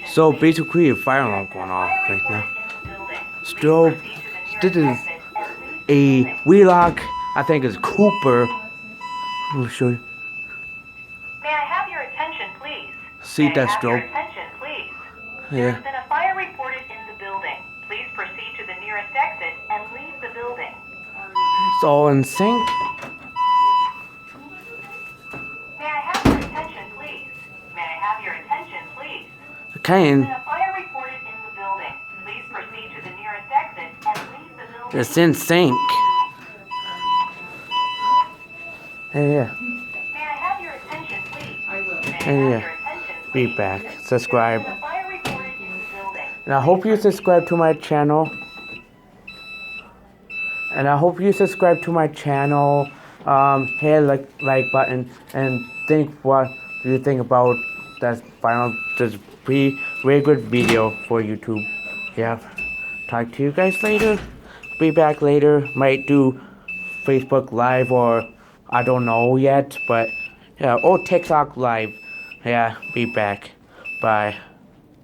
So basically, a fire alarm going off right now. Still, this is a Wheelock. I think it's Cooper. Let me show you. May I have your attention, please? See May I that have your strobe? attention, please? There Yeah. has been a fire reported in the building. Please proceed to the nearest exit and leave the building. It's all in sync. May I have your attention, please? May I have your attention, please? Okay, There's been a fire reported in the building. Please proceed to the nearest exit and leave the building. it's in sync. Yeah. May I have your attention, please? I will. May I have Yeah. your attention, Be please? back. Subscribe. There's been a fire reported in the building. And I hope you subscribe to my channel. Hit like button and think what do you think about that final this very good video for YouTube. Yeah. Talk to you guys later. Be back later. Might do Facebook Live or I don't know yet, but yeah, or TikTok Live. Yeah, be back. Bye.